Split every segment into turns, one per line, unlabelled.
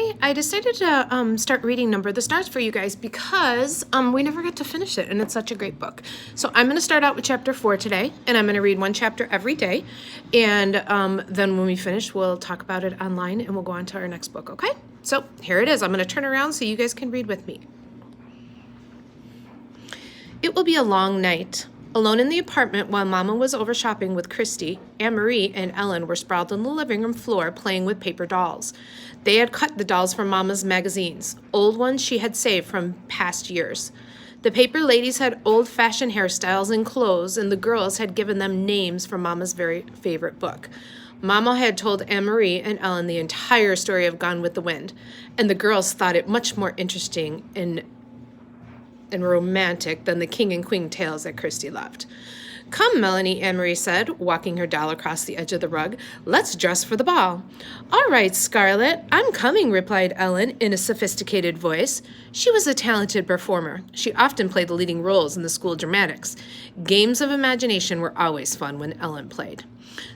today I decided to start reading Number of the Stars for you guys because we never got to finish it, and it's such a great book. So I'm going to start out with chapter 4 today, and I'm going to read one chapter every day, and then when we finish, we'll talk about it online, and we'll go on to our next book, okay? So here it is. I'm going to turn around so you guys can read with me. It will be a long night. Alone in the apartment while Mama was over shopping with Christy, Anne-Marie and Ellen were sprawled on the living room floor playing with paper dolls. They had cut the dolls from Mama's magazines, old ones she had saved from past years. The paper ladies had old-fashioned hairstyles and clothes, and the girls had given them names from Mama's very favorite book. Mama had told Anne-Marie and Ellen the entire story of Gone with the Wind, and the girls thought it much more interesting and romantic than the king and queen tales that Christy loved. "Come, Melanie," Anne-Marie said, walking her doll across the edge of the rug. "Let's dress for the ball." "All right, Scarlett, I'm coming," replied Ellen in a sophisticated voice. She was a talented performer. She often played the leading roles in the school dramatics. Games of imagination were always fun when Ellen played.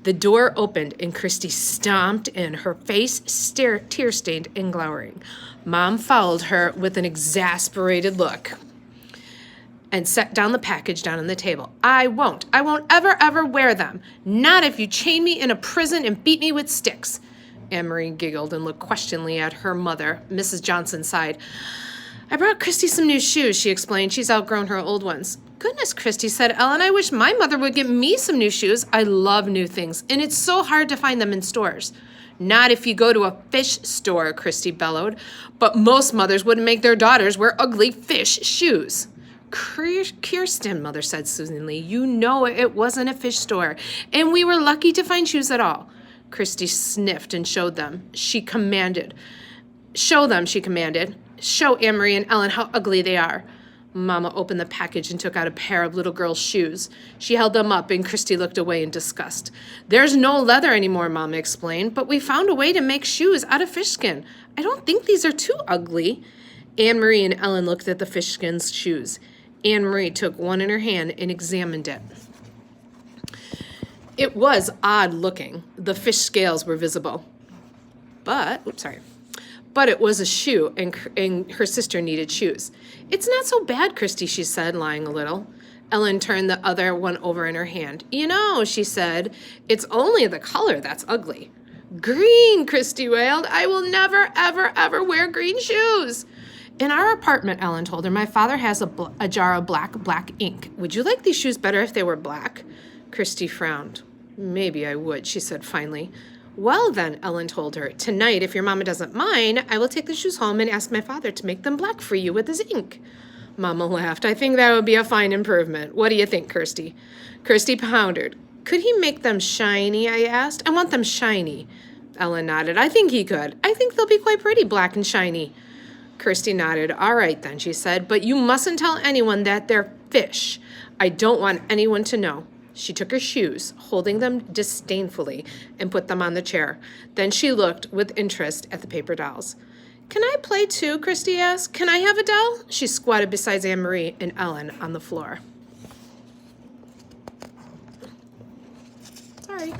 The door opened and Christy stomped in, her face tear-stained and glowering. Mom followed her with an exasperated look and set down the package down on the table. I won't ever wear them. Not if you chain me in a prison and beat me with sticks." Anne-Marie giggled and looked questioningly at her mother. Mrs. Johnson sighed. "I brought Christy some new shoes," she explained. "She's outgrown her old ones." "Goodness, Christy," said Ellen, "I wish my mother would get me some new shoes. I love new things, and it's so hard to find them in stores." "Not if you go to a fish store," Christy bellowed. "But most mothers wouldn't make their daughters wear ugly fish shoes." "Kirsten," Mother said soothingly, "you know it wasn't a fish store, and we were lucky to find shoes at all." Christy sniffed and showed them. She commanded. "Show them," she commanded. "Show Anne-Marie and Ellen how ugly they are." Mama opened the package and took out a pair of little girl's shoes. She held them up, and Christy looked away in disgust. "There's no leather anymore," Mama explained, "but we found a way to make shoes out of fish skin. I don't think these are too ugly." Anne-Marie and Ellen looked at the fish skin shoes. Anne-Marie took one in her hand and examined it. It was odd looking. The fish scales were visible. But it was a shoe, and her sister needed shoes. "It's not so bad, Christy," she said, lying a little. Ellen turned the other one over in her hand. "You know," she said, "it's only the color that's ugly." "Green," Christy wailed. "I will never, ever wear green shoes." "In our apartment," Ellen told her, "my father has a jar of black ink. Would you like these shoes better if they were black?" Christy frowned. "Maybe I would," she said finally. "Well then," Ellen told her, "tonight, if your mama doesn't mind, I will take the shoes home and ask my father to make them black for you with his ink." Mama laughed. "I think that would be a fine improvement. What do you think, Kirsty?" Kirsty pondered. "Could he make them shiny?" I asked. "I want them shiny." Ellen nodded. "I think he could. I think they'll be quite pretty, black and shiny." Kirsty nodded. "All right then," she said, "but you mustn't tell anyone that they're fish. I don't want anyone to know." She took her shoes, holding them disdainfully, and put them on the chair. Then she looked with interest at the paper dolls. "Can I play too?" Christy asked. "Can I have a doll?" She squatted beside Anne-Marie and Ellen on the floor. Sorry.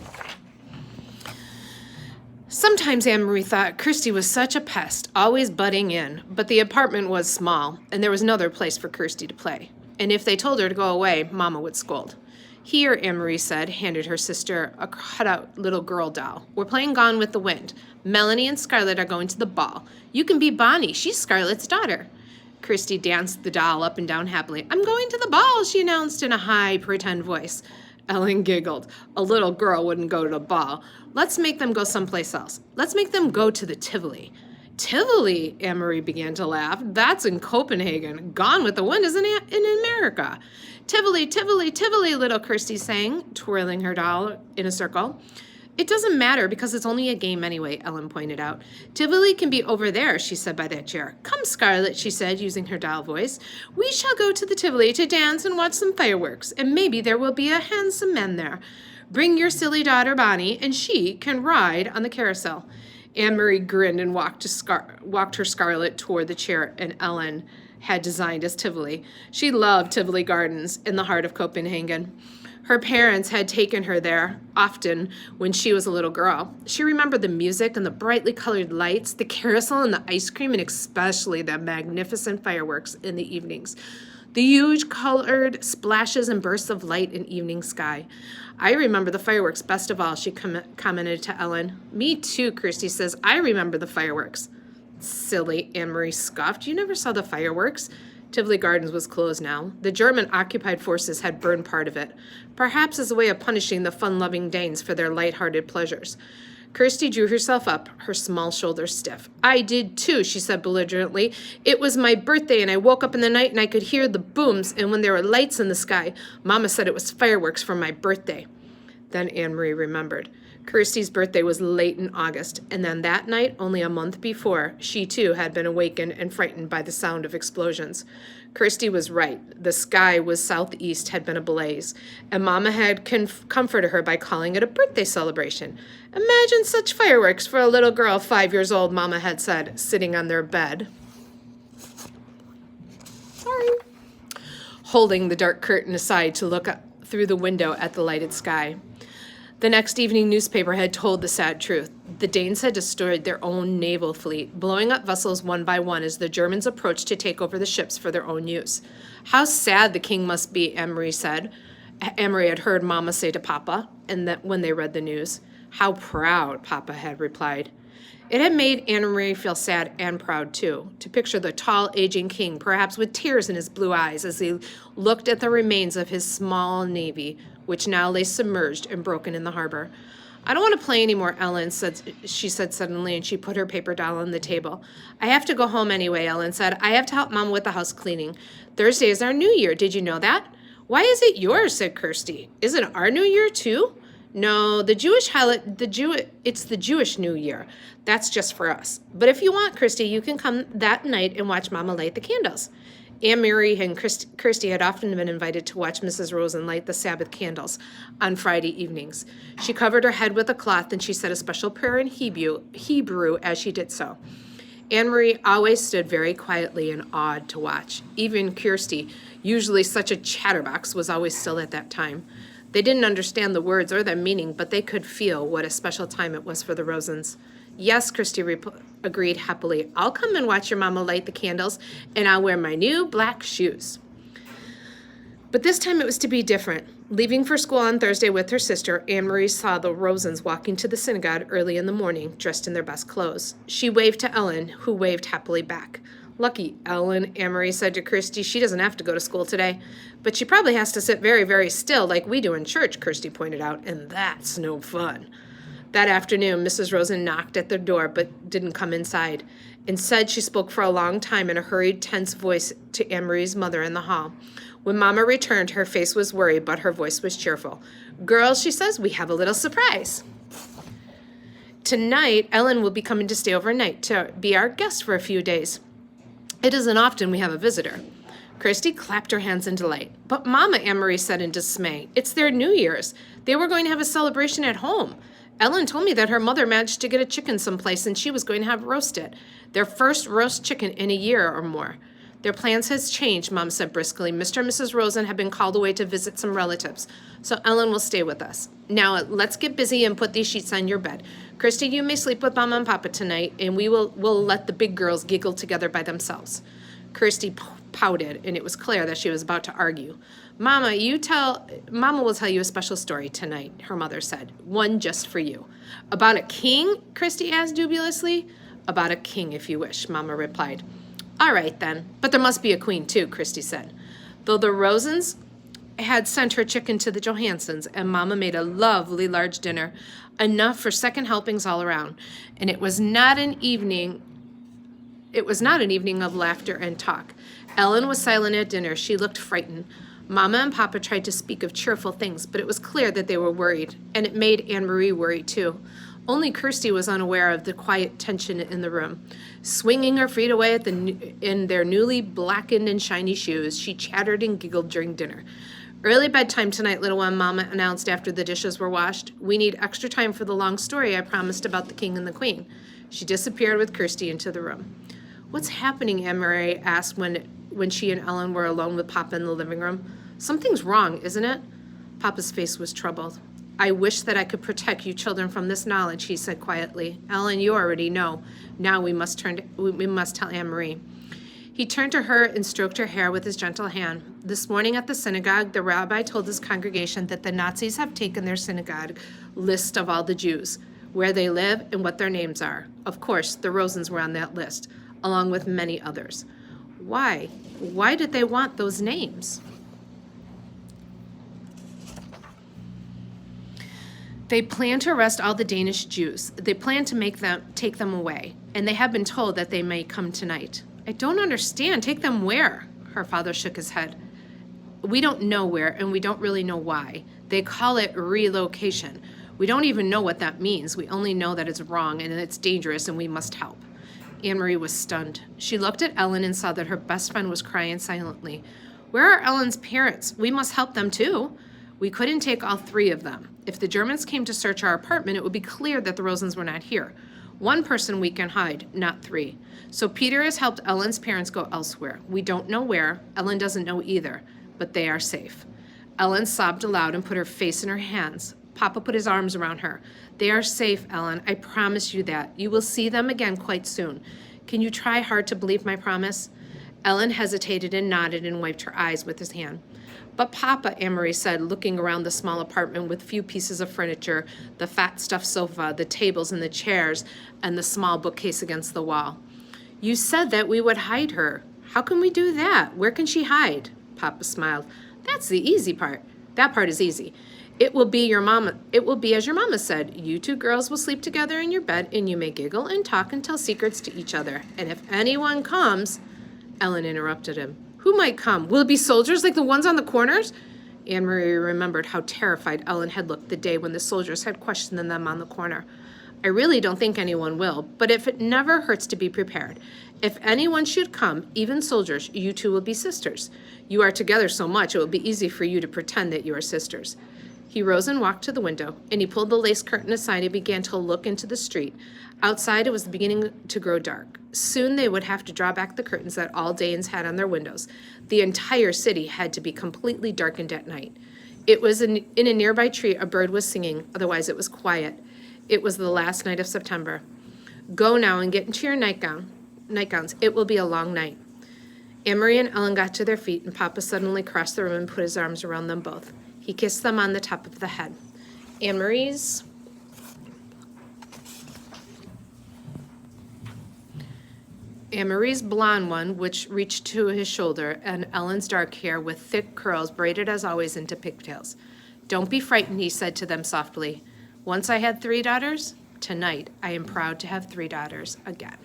Sometimes Anne-Marie thought Christy was such a pest, always butting in, but the apartment was small, and there was no other place for Christy to play. And if they told her to go away, Mama would scold. "Here," Anne-Marie said, handed her sister a cut-out little girl doll. "We're playing Gone with the Wind. Melanie and Scarlett are going to the ball. You can be Bonnie. She's Scarlett's daughter." Christy danced the doll up and down happily. "I'm going to the ball," she announced in a high, pretend voice. Ellen giggled. "A little girl wouldn't go to the ball. Let's make them go someplace else. Let's make them go to the Tivoli." "Tivoli?" Anne-Marie began to laugh. "That's in Copenhagen. Gone with the Wind isn't in America." "Tivoli, Tivoli, Tivoli," little Kirsty sang, twirling her doll in a circle. "It doesn't matter because it's only a game anyway," Ellen pointed out. "Tivoli can be over there," she said by that chair. "Come, Scarlett," she said, using her doll voice. "We shall go to the Tivoli to dance and watch some fireworks, and maybe there will be a handsome man there. Bring your silly daughter, Bonnie, and she can ride on the carousel." Anne-Marie grinned and walked her Scarlett toward the chair, and Ellen had designed as Tivoli. She loved Tivoli Gardens in the heart of Copenhagen. Her parents had taken her there often when she was a little girl. She remembered the music and the brightly colored lights, the carousel and the ice cream, and especially the magnificent fireworks in the evenings. The huge colored splashes and bursts of light in evening sky. I remember the fireworks best of all, she commented to Ellen. Me too, Kirsty says. I remember the fireworks. Silly, Anne-Marie scoffed. You never saw the fireworks? Tivoli Gardens was closed now. The German-occupied forces had burned part of it, perhaps as a way of punishing the fun-loving Danes for their light-hearted pleasures. Kirsty drew herself up, her small shoulders stiff. I did too, she said belligerently. It was my birthday, and I woke up in the night and I could hear the booms, and when there were lights in the sky, Mama said it was fireworks for my birthday. Then Anne-Marie remembered. Kirsty's birthday was late in August, and then that night, only a month before, she too had been awakened and frightened by the sound of explosions. Kirsty was right. The sky was southeast, had been ablaze, and Mama had comforted her by calling it a birthday celebration. Imagine such fireworks for a little girl 5 years old, Mama had said, sitting on their bed. Sorry. Holding the dark curtain aside to look through the window at the lighted sky. The next evening newspaper had told the sad truth. The Danes had destroyed their own naval fleet, blowing up vessels one by one as the Germans approached to take over the ships for their own use. How sad the king must be, Anne-Marie said. Anne-Marie had heard Mama say to Papa, and that when they read the news. How proud, Papa had replied. It had made Anne-Marie feel sad and proud, too, to picture the tall, aging king, perhaps with tears in his blue eyes, as he looked at the remains of his small navy, which now lay submerged and broken in the harbor. I don't want to play anymore, Ellen she said suddenly, and she put her paper doll on the table. I have to go home anyway, Ellen said. I have to help Mom with the house cleaning. Thursday is our New Year. Did you know that? Why is it yours, said Kirsty. Isn't it our New Year, too? No, it's the Jewish New Year. That's just for us. But if you want, Kirsty, you can come that night and watch Mama light the candles. Anne-Marie and Kirsty had often been invited to watch Mrs. Rosen light the Sabbath candles on Friday evenings. She covered her head with a cloth and she said a special prayer in Hebrew as she did so. Anne-Marie always stood very quietly and awed to watch. Even Kirsty, usually such a chatterbox, was always still at that time. They didn't understand the words or their meaning, but they could feel what a special time it was for the Rosens. Yes, Kirsty agreed happily. I'll come and watch your Mama light the candles, and I'll wear my new black shoes. But this time it was to be different. Leaving for school on Thursday with her sister, Anne-Marie saw the Rosens walking to the synagogue early in the morning, dressed in their best clothes. She waved to Ellen, who waved happily back. Lucky Ellen, Anne-Marie said to Kirsty. She doesn't have to go to school today. But she probably has to sit very, very still like we do in church, Kirsty pointed out, and that's no fun. That afternoon, Mrs. Rosen knocked at their door but didn't come inside. Instead, she spoke for a long time in a hurried, tense voice to Anne-Marie's mother in the hall. When Mama returned, her face was worried, but her voice was cheerful. Girls, she says, we have a little surprise. Tonight, Ellen will be coming to stay overnight to be our guest for a few days. It isn't often we have a visitor. Kirsty clapped her hands in delight. But Mama, Anne-Marie said in dismay, it's their New Year's. They were going to have a celebration at home. Ellen told me that her mother managed to get a chicken someplace and she was going to have roasted. Their first roast chicken in a year or more. Their plans has changed, Mom said briskly. Mr. and Mrs. Rosen have been called away to visit some relatives, so Ellen will stay with us. Now, let's get busy and put these sheets on your bed. Kirsty, you may sleep with Mama and Papa tonight, and we'll let the big girls giggle together by themselves. Kirsty pouted, and it was clear that she was about to argue. Mama will tell you a special story tonight, her mother said. One just for you. About a king? Kirsty asked dubiously. About a king, if you wish, Mama replied. All right, then. But there must be a queen, too, Kirsty said. Though the Rosens had sent her chicken to the Johansons, and Mama made a lovely large dinner, enough for second helpings all around. And it was not an evening of laughter and talk. Ellen was silent at dinner. She looked frightened. Mama and Papa tried to speak of cheerful things, but it was clear that they were worried, and it made Anne-Marie worry, too. Only Kirsty was unaware of the quiet tension in the room. Swinging her feet away in their newly blackened and shiny shoes, she chattered and giggled during dinner. Early bedtime tonight, little one, Mama announced after the dishes were washed. We need extra time for the long story I promised about the king and the queen. She disappeared with Kirsty into the room. What's happening, Anne-Marie asked when she and Ellen were alone with Papa in the living room. Something's wrong, isn't it? Papa's face was troubled. I wish that I could protect you children from this knowledge, he said quietly. Ellen, you already know. Now we must tell Anne-Marie. He turned to her and stroked her hair with his gentle hand. This morning at the synagogue, the rabbi told his congregation that the Nazis have taken their synagogue list of all the Jews, where they live and what their names are. Of course, the Rosens were on that list, along with many others. Why? Why did they want those names? They plan to arrest all the Danish Jews. They plan to take them away, and they have been told that they may come tonight. I don't understand. Take them where? Her father shook his head. We don't know where, and we don't really know why. They call it relocation. We don't even know what that means. We only know that it's wrong and it's dangerous and we must help. Anne-Marie was stunned. She looked at Ellen and saw that her best friend was crying silently. Where are Ellen's parents? We must help them too. We couldn't take all three of them. If the Germans came to search our apartment, it would be clear that the Rosens were not here. One person we can hide, not three. So Peter has helped Ellen's parents go elsewhere. We don't know where. Ellen doesn't know either, but they are safe. Ellen sobbed aloud and put her face in her hands. Papa put his arms around her. They are safe, Ellen. I promise you that. You will see them again quite soon. Can you try hard to believe my promise? Ellen hesitated and nodded and wiped her eyes with his hand. But Papa, Anne-Marie said, looking around the small apartment with few pieces of furniture, the fat stuffed sofa, the tables and the chairs, and the small bookcase against the wall. You said that we would hide her. How can we do that? Where can she hide? Papa smiled. That's the easy part. That part is easy. It will be as your mama said. You two girls will sleep together in your bed, and you may giggle and talk and tell secrets to each other. And if anyone comes... Ellen interrupted him. Who might come? Will it be soldiers like the ones on the corners? Anne-Marie remembered how terrified Ellen had looked the day when the soldiers had questioned them on the corner. I really don't think anyone will, but if it never hurts to be prepared. If anyone should come, even soldiers, you two will be sisters. You are together so much, it will be easy for you to pretend that you are sisters. He rose and walked to the window, and he pulled the lace curtain aside and began to look into the street. Outside, it was beginning to grow dark. Soon they would have to draw back the curtains that all Danes had on their windows. The entire city had to be completely darkened at night. It was in a nearby tree a bird was singing, otherwise it was quiet. It was the last night of September. Go now and get into your nightgowns. It will be a long night. Anne-Marie and Ellen got to their feet, and Papa suddenly crossed the room and put his arms around them both. He kissed them on the top of the head. Anne-Marie's blonde one, which reached to his shoulder, and Ellen's dark hair with thick curls braided as always into pigtails. Don't be frightened, he said to them softly. Once I had 3 daughters. Tonight I am proud to have 3 daughters again.